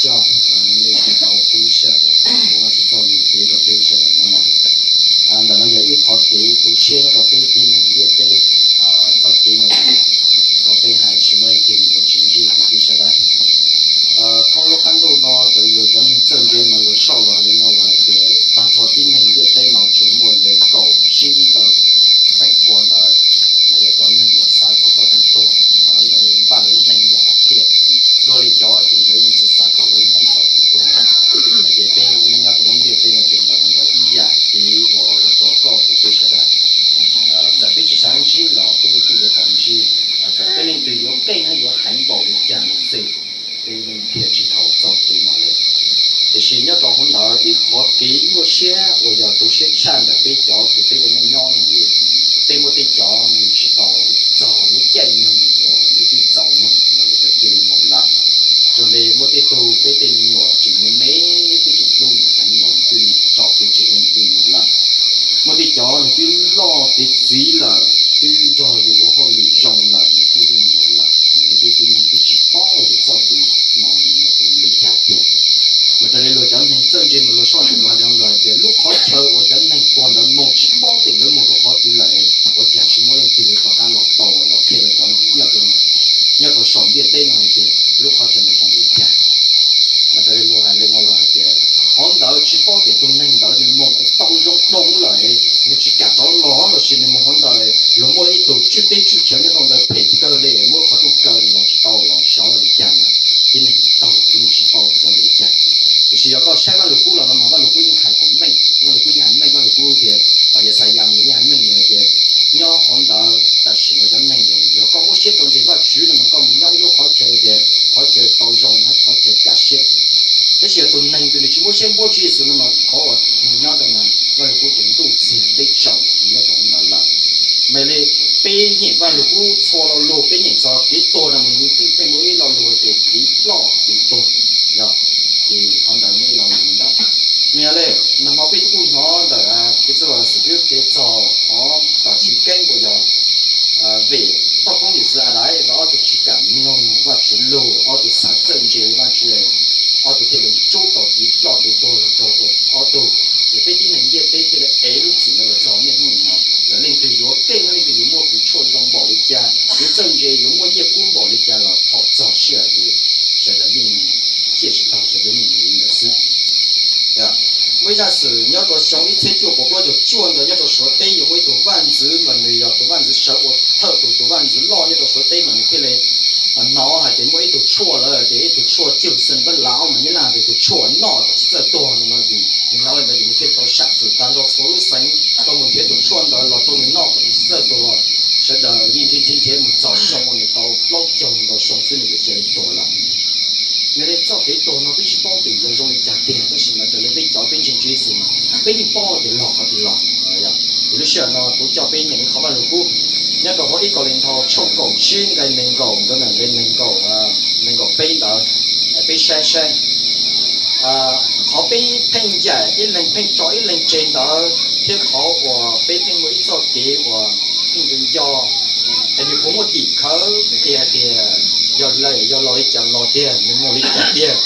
叫那个到灰色的，我是做你别的灰色的么那的，但那个一考给都先到被定能力的到给那个到被还起码给我经济给下来，通路干路呢，就有咱们正经嘛，有少了的那个的，当初定能力的那周末来搞新的快过来，那个咱们我啥找到很多来把人能不好骗。罗里教的人是啥考虑能做很多的，而且对我们要不能对对那边的那个医呀，给我做高福对下来，在飞机上去了，对对有东西，在别人对有更有环保的这样的水，对人别去投做对嘛嘞。就是要到红头一好给我些，我要都些钱的被教都对我那样的，对我对教你知道早我建议我你去找我。就嚟冇啦，就嚟冇啲到俾啲我，前面尾俾條路很long，就嚟找俾這個就冇啦。冇啲咗你就攞啲水啦，就咗有好嚟用啦，你就冇啦。你俾啲你俾幾包就找俾攞你就嚟加啲。我這裡老講你真正冇上去話兩個嘅，路好跳我真能講到冇幾包的，你冇好啲嚟，我講是冇人對你大家落刀嘅落開嚟講，要個。nhớ có sòng bia tây này thì lúc họ chân được sòng bia cha mà tới lúc này lên ngồi lại thì họ đỡ chỉ có để tôi nên đỡ để một tàu rong đông lại nhưng chỉ cả đó nó là xin một họ đỡ lúc mỗi tổ chức tây chú chấm những đồng phải cơ để mỗi họ trong cơ là chỉ tàu là sáu là cha mà cái này tàu cái chỉ tàu cho để cha thì có sai vào lục cũ là mà vào lục cũ những hàng của mình vào lục cũ nhà mình vào lục cũ thì bây giờ sai yang những nhà mình thì nhau họ đỡ但是呢，人能有搞某些东西，我去了嘛，搞人有好吃的，好吃包容，还好吃加些，这些都能的。你去某些过去是那么好，人家的呢，我如果人都是得少，人家懂了啦。没嘞，被人我如果错了路，被人找给多了嘛，你被某一老路的给老给多，呀，给好的没老人的。没嘞，那么被不好的啊，这个是就给找好到去跟过要。về bao công việc ở đấy và ở tụi chỉ cảm nông và chỉ lô ở tụi xã dân chế và chỉ ở tụi cái chỗ tàu tí lo tụi tôi là cho tụi ở tụi để biết tin này biết biết cái ấy lúc chỉ là cho nên không nó trở nên từ yếu kênh lên từ yếu mua từ chỗ dòng bỏ đi cha cái dân chế yếu mua nhiều cũng bỏ đi cha là họ找事儿的sẽ là những介绍到这个你们的事呀。为啥是要到上一天就不过就转的要到说对，因为到万子们要到万子手我特到万子老要到说对们起来脑还得每都错了，得都错就生不老嘛，你那得都错脑是这多那就你老人的你可以到下子，但到错了生到我们都错的老到你脑是这多，是的，今天我早上我们到老江到上水里就多了。người ta cho cái đồ nó biết chỉ bao tiền rồi trả tiền đó là mà từ lấy cho bên trên dưới gì mà bên đi bao thì lọ thì lúc xưa nó cũng cho bên những khó khăn lục cũ nhất là có ít có linh thọ trong cổ xin cái nền cổ đó là cái nền cổ bên đó bên xe khó bên phanh giải ít lần phanh cho ít lần trên đó thiết khó của bên mỗi cho cái của phanh do tại vì có một tỷ khớ thì do lời chẳng lo tiền nhưng mà lấy trả tiền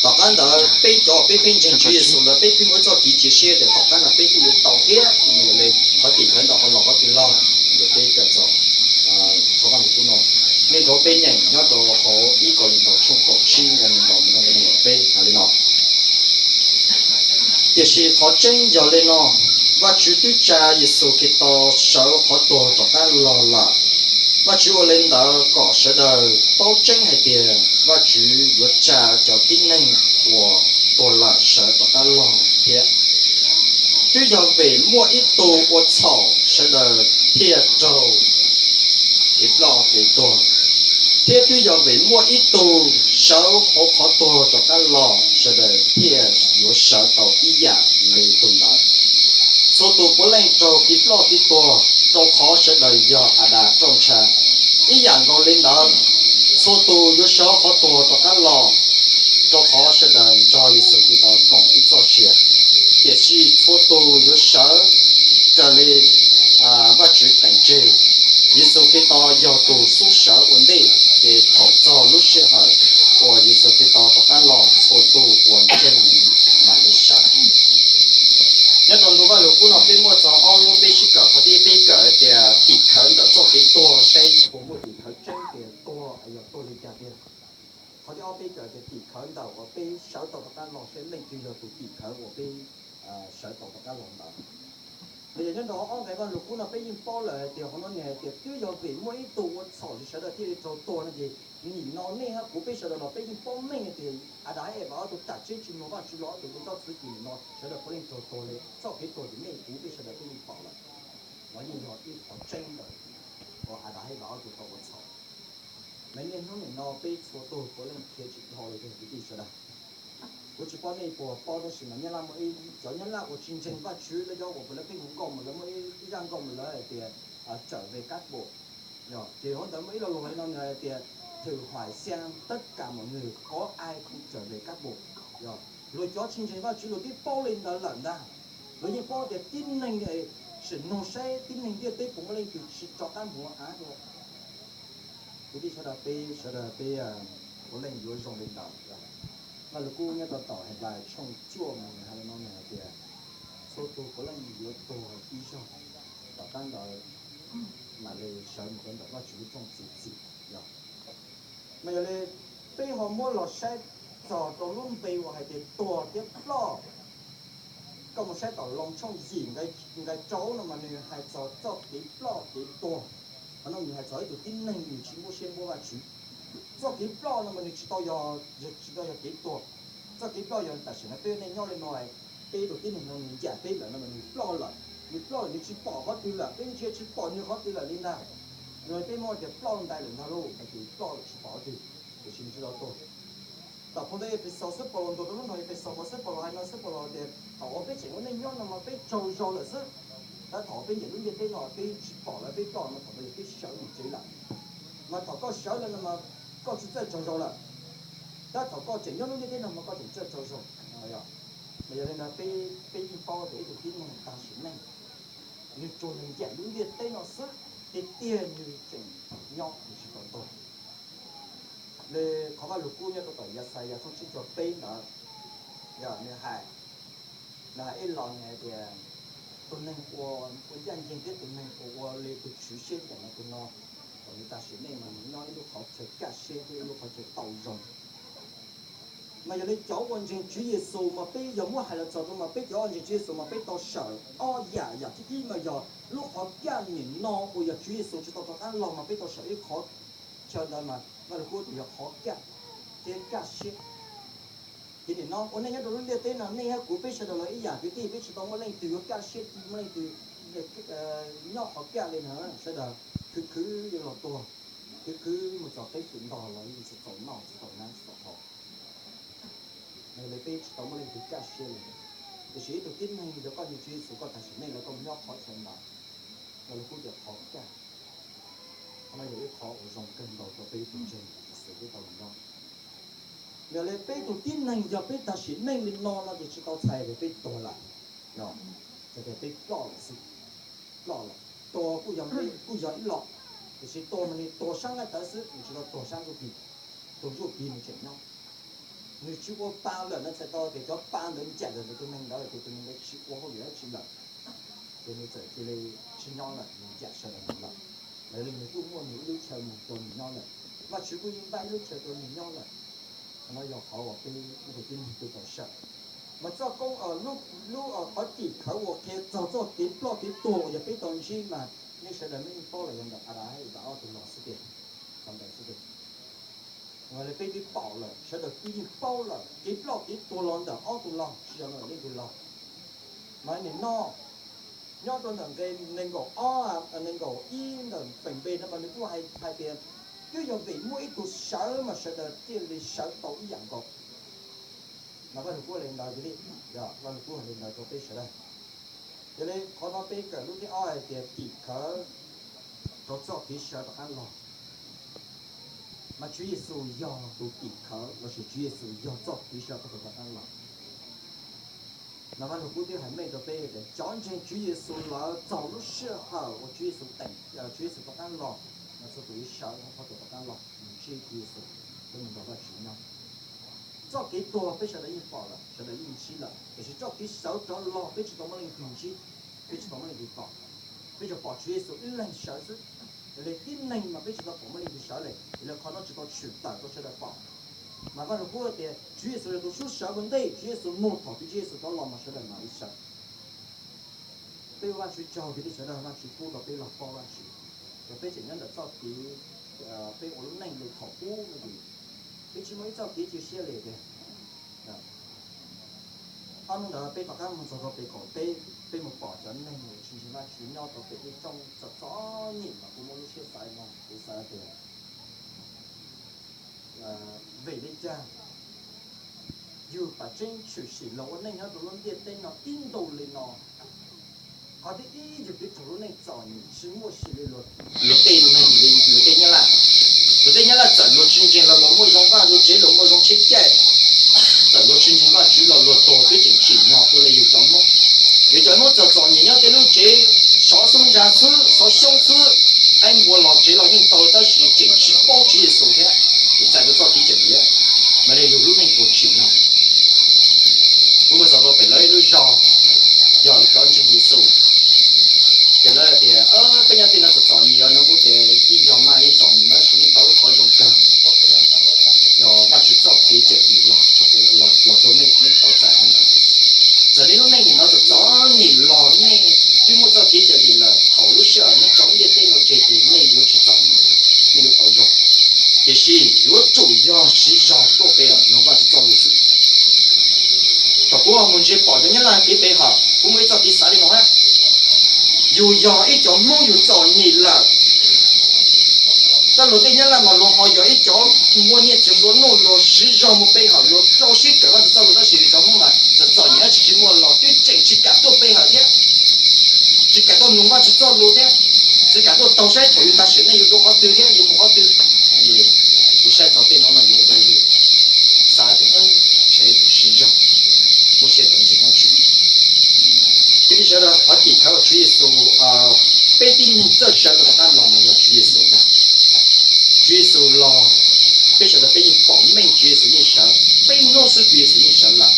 tao căn đó bây giờ bây bên trên chuyên số là bây mỗi cho tí chia sẻ để tao căn là bây cái tàu thiết mình lấy họ tỷ khẩn đó họ lo họ tiền lo để bây cái cho khó khăn của nó nên có bên này nó đồ họ ít có linh tàu trong cổ xin gần linh tàu mình đang lên bây là lên nó thì是họ chân giờ lên nó và chủ tư cha là số cái tàu sáu họ tổ tao căn lo và chú lên đó có sự đời bao chân hay tiền và chú vượt trả cho tính năng của tôi là sợ tao ta lo thiệt tuy giờ về mua ít đồ của草sự đời thiệt trâu ít lo để tôi thiệt tuy giờ về mua ít đồ sợ họ khó tôi tao ta lo sự đời thiệt vượt sợ tao ý giả lấy tồn tại số đồ của lên trâu ít lo ít tôi trong khó sẽ đời do đã trong trà ý dạng còn lên đó số tu với số khó tu cho các lò cho khó sẽ đời cho sự cái đó còn ít cho chuyện để si số tu với số trở lên và chữ cảnh chế 耶稣基督要读书舍问题给讨造路些好，我耶稣基督把他老错度完整马来西亚。nhất là lúc đó cũng là bên mua cho ông lúc bên xí cỡ có đi bên cỡ thì bị khẩn được cho cái to xây của một bị khẩn chân thì to ở giờ to lên kia có đi ông bên cỡ thì bị khẩn đầu ở bên sáu tàu các lò sẽ lên từ giờ tụi bị khẩn ở bên sáu tàu các lò đó bây giờ nhân đó ông cái con lúc cũng là bên những bao lời thì họ nói nghe thì cứ giờ về mỗi tụ sỏi thì sẽ được thì cho to là gì nhìn nó nè ha của bên sẽ được là bên những bao mình thì đã ấy bảo tụi trả chết chúng nó vào chúng nó tụi nó cho sự gì nó sẽ được có lên cho to lên sau cái to thì mình cũng bên sẽ được bên những bao là nói như họ đi họ tranh rồi họ đã ấy bảo tụi họ sỏi mấy nên nó bên số to có lên kia chỉ họเลยthì đi sẽ được我去包那波包的是嘛，你那么叫你那个真正把去了叫我不来给我搞么，那么一样搞么来的trở về các bộ, rồi thì hôm đó mấy lâu nó người thì thử hỏi xem tất cả mọi người có ai không trở về các bộ, rồi cho chân chính vào chứ rồi cái bao lên đó lợn ra, rồi những bao để tin mình thì sự nô xe tin mình thì tới cũng lên từ cho các bộ á rồi, thì đi sau đó có lên dưới dòng lên đầu. Mà lúc cô nghe tỏ hay bài trong chua mà hay là nó này thì số tu có là nhiều tổ đi cho và ban đầu mà lấy sớm một cái đó chú trọng gì rồi mà lấy bây họ mua lọ xe giờ tổ luôn bây hoặc thì tổ tiếp lo có một xe tổ lòng trong gì cái cháu nó mà người hay giờ cho cái lo cái tổ mà nó người hay giờ từ tin này người chỉ mua xe mua và chú do cái lo nó mà người chỉ tao cái tổ cho cái bao giờ ta sẽ nói bên này nhau lên nói bên đầu tiên mình nói mình giả bên là mình lo mình chỉ bỏ hết đi là bên kia chỉ bỏ như hết đi là lên nào rồi bên mua thì lo đại lượng thao lô thì lo chỉ bỏ đi thì xin chỉ đó thôi tập hôm nay phải sáu sức bỏ lon đồ đó nói phải sáu sức bỏ lon hay năm sức bỏ lon thì họ bên chỉ có nên nhau là mà bên trâu trâu là sức đã thọ bên những cái bên nọ bên chỉ bỏ lại bên tròn mà thọ bên cái sợ một chế lại mà thọ có sợ là mà có chỉ trâu trâu là đã thọ có chỉ nhau như thế nào mà có chỉ trâu trâu bây giờ là cái bao để được tin này ta xử này như cho nên giải những việc tên nó sức cái tiền như chỉnh nhóc thì chỉ còn tôi để có cái lục cô nhá tôi tỏi ra xài ra không chỉ cho tên đó giờ như hai là ít lòng này thì tôi nên của dân dân cái tôi nên của lấy tôi chủ xe để nó tôi nó còn người ta xử này mà nói lúc họ chơi cả xe lúc họ chơi tàu rồng mà giờ lấy cháu quan trọng Chúa Giêsu mà bây giờ mua hay là cháu mà bây giờ anh Chúa Giêsu mà bây giờ sợ dạ thì mà giờ lúc họ gan nhìn nó bây giờ Chúa Giêsu cho tao ăn lòng mà bây giờ sợ ít khó chờ đợi mà là cô thì khó gan thế cả shit thì để nó ông này nhớ đồ liên tên là này ha của bây giờ là ý giả cái gì bây giờ tao mới lên từ cả shit mới lên từ nhóc họ gan lên hả sẽ là cứ như là to cứ một trò cái chuyện đỏ là như sẽ tổn nào họ này lấy page tao mới lên từ cả shit thì chỉ từ tin này được coi như chuyện số còn thành này là con nhóc họ thành mà là cô được khó cả hôm nay để khó ở dòng cân đầu cho page từ trên sự cái tàu nhóc giờ lấy page từ tin này giờ page ta chỉ này lên nó là chỉ tao xài để page to lại nó thì cái page lo là to cũng giờ ít lọ thì chỉ to mà này to sang cái tới sự chỉ là to sang cái gì to giúp gì mình chuyện nhau người chú có bao lần nó sẽ to thì có bao lần chạy rồi tụi mình đó là tụi mình lấy chú có gì đó chú lần thì mình sẽ chỉ lấy chú nhau là mình chạy sợ là mình lần lấy mình cũng mua những lúc chờ mình tuần nhau là và chú có những bài lúc chờ tuần mình nhau là nó giờ họ ở cái tin tôi còn sợ mà cho công ở lúc ở chỉ khẩu của cái cho cái lo cái tổ giờ cái tuần chi mà nên sẽ là mình to là nhân vật à đấy bảo tụi nó sẽ tiền còn đây sẽ tiền người là cái bảo là sẽ được cái bao là cái lo cái tổ lon đó ở tổ lon chỉ là lên tổ lon mà nên nó tôi rằng cái nên gọi nên gọi in là phần bên nó mà nó có hai bên cứ giờ vì mỗi tổ sở mà sẽ được tiền để sở tổ ý dạng còn mà có thể qua lên đời cái đi rồi qua lên đời cho cái sở đây cho nên có nó cái lúc cái ai thì chỉ có cho cái sở được ăn lò mà Chúa Giêsu do tụ chỉ khở và sự Chúa Giêsu do cho cái sở có được ăn lò 那么如果对还没得背的，讲真主耶稣了，走路时候我主耶稣等，主耶稣不干了，那是对小人他都不干了，主耶稣都能找到主呢。这给多被晓得引发了，晓得引起了，就是这给少着了，被知道么人攻击，被知道么人给搞，被就把主耶稣一人小事，来一人嘛被知道我们人就小嘞，来看到知道取代都晓得搞。那个如果的主耶稣的读书小问题，主耶稣摸头对主耶稣到老嘛晓得哪一项，被我去教给你晓得那去辅导被老包那去，要被怎样的造给被我们那里考过那里。被起码一早给就写来的，他们的被大家们做到被搞被么保证那个情形那去鸟到被一种早年嘛，我们有些啥嘛，有啥的，为了讲，有把真出息了，我那样都弄点灯了，顶到了呢。他的一就给主人找你是莫西的了，对你啦。我在伢那走路亲近了，我用饭就接了，我用去改，走路亲近那去了，多对进去，然后过来有什么？有什么就找人家在路接，少生产吃，少小吃，哎，我老接了，人到的是进去包起的手的，就在这找地这里，没得有路能过去呢。我们找到本来有绕，要干净的手。给了的，本来对那个找你要能够的，一条嘛一找你们属于都好用的，要那去找给这里老多那都在很的，这里那你那就找你老那，对我找给这里了，投入些，你找你对我这里那又去找你，那个到用，这些越主要是要多备啊，用法去找路子。不过我们这保证你那给备好，我们找第三的我看。有养一条猫有找你了，但老对人来嘛，老好养一条，我年轻老弄老时让我背好，老找些个个是找不到谁找我嘛，就找人家去么老对正去改到背好的，去改到农嘛去找路的，去改到刀山头有大水那有多好丢的，有么好丢，也有山找背农了有的有，啥的谁时让，我些东西上去。这里晓得他抵抗主耶稣被定这晓得他老么要主耶稣的，主耶稣老被晓得被人保命主耶稣人晓，被弄死主耶稣人晓了，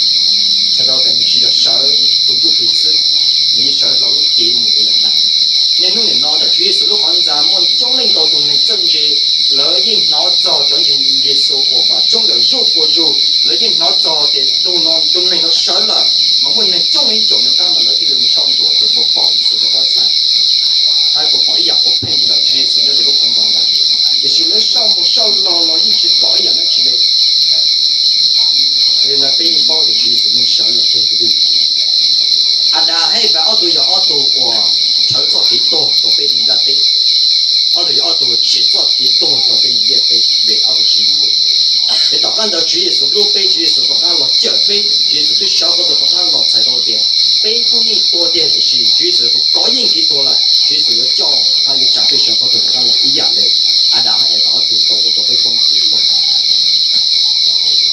晓得等你去了晓都不可以吃，你晓得老路给某个人呐，你弄人闹的主耶稣都看咱们中领导都能政治，老人闹早讲成耶稣活法，中了肉过肉，老人闹早的都能够晓了。我们中人种的，当然了，这个上座的不好意思的好惨，还不好一样，我碰到去是那个都很脏的，也是那上木上老一直搞一样的起来，所以呢，被人包的去是用小了，对不对？那还把奥多要奥多哇，炒作几多都被人家对，奥多要奥多起作几多都被人家对，为奥多是路。你大干到主耶稣路背主耶稣大干落脚背，主耶稣对小伙子大干落才多点，背负人多点就是主耶稣高人给多了，主耶稣要教他有长辈小伙子大干落一样的，然后还把他读高我都会帮助多。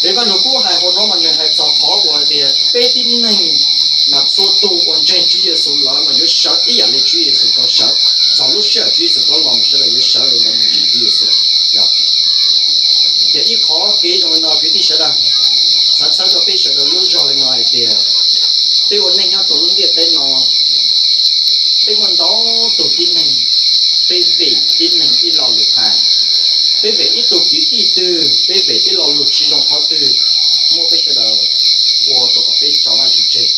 这个如果还好那么呢，还找好我的背的人，那做多完全主耶稣来嘛，有小一样的主耶稣高小，找路小主耶稣高老么是了，有小的那么主耶稣呀。这一考给种呢，给的晓得，咱参照被晓得路上的那一点，对我那样走路的灯呢，被我到都的人，被围的人一老路看，被围一都给一堆，被围一老路其中好多，我被晓得，我都被找上去追。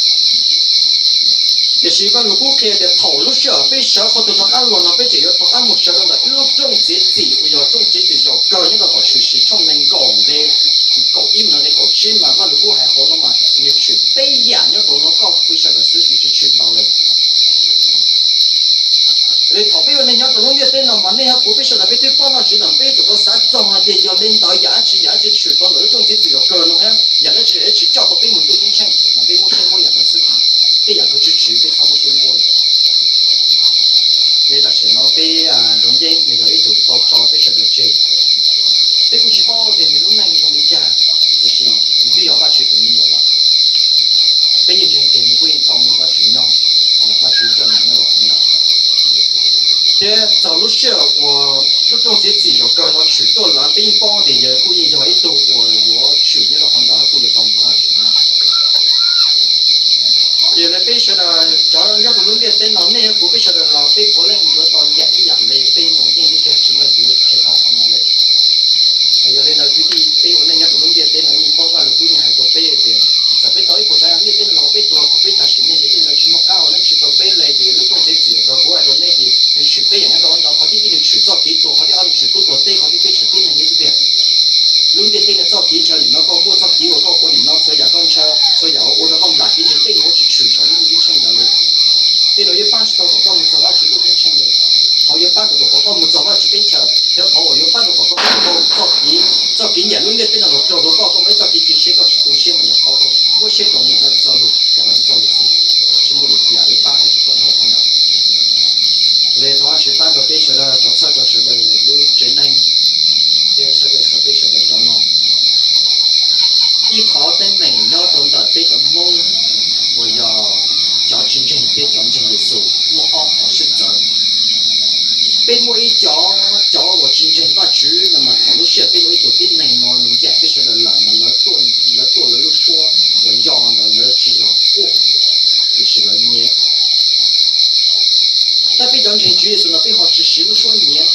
就是讲，如果开的讨论小被小伙子他干了，那被这个他干么晓得的，要种节子，要种节子要搞一个搞出去，从能搞的，搞一门的搞起嘛，那如果还好了嘛，你去背养要搞那搞不晓得自己去全到了。你头背人家都弄的电脑嘛，你还不被晓得被对方那去能被这个啥装啊的，要领导养起去到那种节子要搞弄呀，养的去叫到背门都进去，那背门生活养的是。这两个支持对他们生活的，你但是呢，被中间那个一头到找被晓得这，被过去包的你弄那一种的家，就是你对要把去怎么弄了，被认真给你走路是我路中这几有个那许多了，并帮的人故意就一度我去那个环岛还不如当多去呢。原来被说的，假如要是农业电脑那些股被说的老被国内有到养一养嘞，被农业那些什么有偏到旁边嘞。还有嘞那具体被我那家农业电脑你包括了故意还都被的。จะไปต่อยผู้ชายนี่เป็นเราไปตัวเขาไปตัดสินเนี่ยที่เราชิมก้าวนั่นคือตัวไปเลยดีแล้วต้องเสียจีก็กูว่าตัวนี้ดีฉุดไปอย่างนั้นตอนเขาที่นี่ฉุดจอบกี่ตัวเขาที่เอาฉุดตัวเต้เขาที่ไปฉุดที่นั่นนี่สิเดียลุงเด็กเนี่ยจอบกี่เช้านี่เราก็มั่วจอบกี่我ก็คนนี่เรา所以讲เช้า所以讲我เราก็หลักที่จะเต้我去ฉุดเขานี่ยิ่งเช่นเดียวเลยเต้เรา要搬去到ก็ไม่สามารถฉุดลูกยิ่งเช่นเลยเขา要搬到ก็ไม่สามารถฉุดเป็นเช้าเดี๋ยวเขา要搬到ก็จอบกี่เนี่ยลุงเด็กเป็นเราจอบตัวก็ไม่จอบกี่จุดเชื่อก็ฉุดตัวเชื่อมันเขา我些东西那是走路，干嘛是走路去？全部都两个半个就到那看到。来，他是单个背学的，他这个是的路真难，这个是背学的叫孬。一考等每秒钟的背着梦，我要叫真正背真正的数，我好是走。被我一叫我真正把去，那么好多事被我一做变难咯，人家就是的人嘛，多了说，我要的了只要过，就是了年。但被讲成句是呢，被好只是了说年，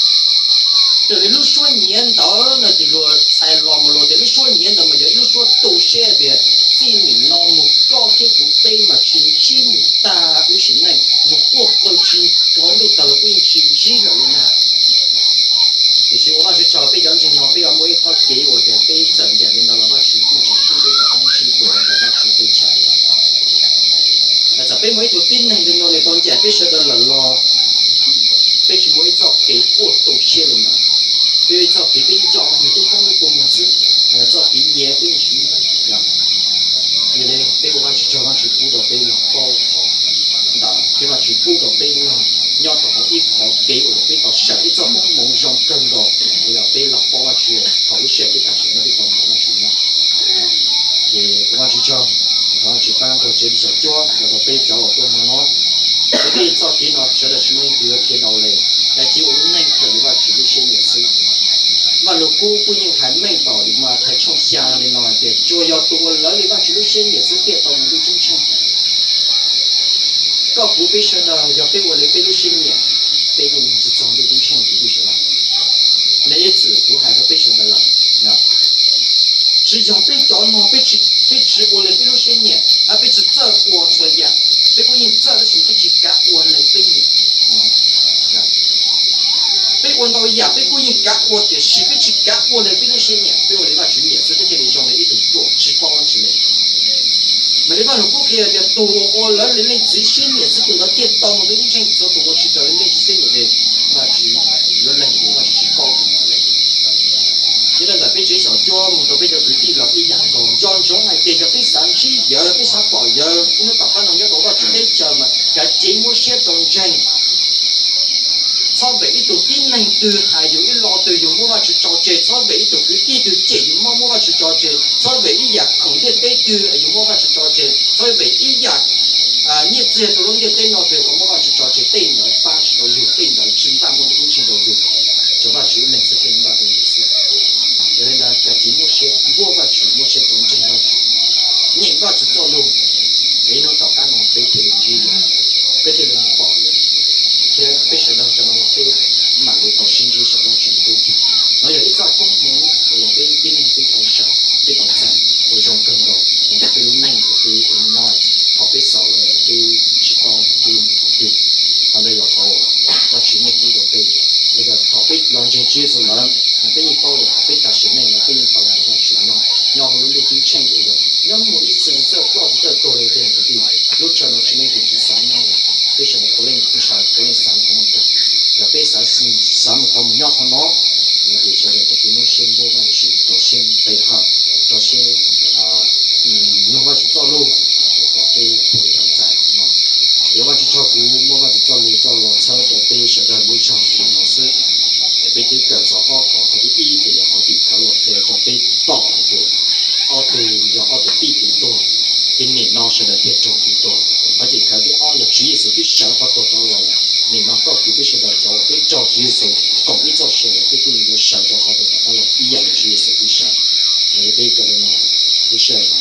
这里了说年到那就说才落么落的，了说年的么就了说都些的。ที่มีน้องมุกก็แค่ผู้เป็นมาชินชิมุตาอุชินนั่นมุกว่าคนชินก่อนดูตลอดวิ่งชินชิเลยนะ也是我那时找被杨金涛被我每一号给我的被整的领导老爸去不止就被他安心过来老爸去被抢那这被每多丁能的弄的东西被说的人咯被去每早给过都些了嘛被早给被教你对公路公司早给也被去呀因为被我们去叫他去补到被了高考，那给他去补到被了，要到一考给我被到上一招梦想更高，我要被了包了去，考一些被大学那边搞好了去呢，也我去叫，我去搬到这里小家，然后被叫我多么喏，这边早给呢，学的什么都要给到嘞，但结果那个的话去的些也是。mà lúc cô nhiên还没到的嘛，才从乡里那边就要多了里边去路线也是跌到我们中间，个不被说的要被我的被路线也，被我们是长路中间不是了，那一次我还是被说的了，啊，只要被叫孬被吃我的被路线也，还被吃这我说呀，被我因这的是被吃干我来被你，啊。被问到呀，被故意干我的是被去干我的，比如些年，被我那个去年是在这里用了一种做吃包之类。没得办法，不可以的多，我人类最些年是等到跌倒我都以前做多去找人类些年的那去人类的那去吃包子嘛嘞。现在在被这小家我都被这土地了一样的，养种还得着被山区有，被山保有，因为大家农家多到去得着嘛，在节目些中间。sau vậy tụ tin năng từ hai điều ít lo từ dùng mua vào chữ trò chơi sau vậy tụ cứ đi từ chơi dùng mua vào chữ trò chơi sau vậy ít giặc không thể tới từ dùng mua vào chữ trò chơi sau vậy ít giặc nhiệt gì tụ luôn đi tên nó từ có mua vào chữ trò chơi tên nó ba chữ đồ dùng tên nó chín ba môn cũng chín đồ dùng cho vào chữ mình sẽ tên vào đồ dùng cho nên là cái chỉ mua vào chữ tổng chân vào chữ nhìn vào chữ cho luôn ấy nó tạo cái nó被thể lượng gì被thể lượng bỏ rồi thế bây giờ đang cho nó cái mà người tàu sinh ra sau đó chuyển tới nó giờ ít ra công muốn rồi cái tin cái tàu sản cái tàu sản rồi trong cơn đầu cái lúc này cái nói họ biết sau là cái chỉ có cái còn đây là họ nó chỉ một cái đồ cái bây giờ họ biết làm chuyện gì rồi là cái gì bao được họ biết đặt chuyện này là cái gì tàu là nó chuyển nhau họ luôn đi chịu tranh rồi nhau một ít sự rất to rất to lên cái gì lúc cho nó chỉ mấy cái chỉ sáng nhau rồi bây giờ có lên cũng sao có lên sáng không được và bây giờ sáng không nhau không nó bây giờ là cái nó xem vô mà chỉ có xem bề hợp cho xem nhưng mà chỉ cho luôn có cái đầu dài nó nếu mà chỉ cho cú mua mà chỉ cho luôn cho lọ车的bây giờ là路上老师bây giờ cái sao họ có cái ý thì họ thìเขาthì cho bâyต่อcái auto giờ auto đi thì多今年闹是的贴中很多而且可以哦，有职业是对小到多了，你嘛到底必须得做，对做耶稣讲一做事，对对有小做好的，当然一样是耶稣的事，我哋俾个人嘛，不是嘛，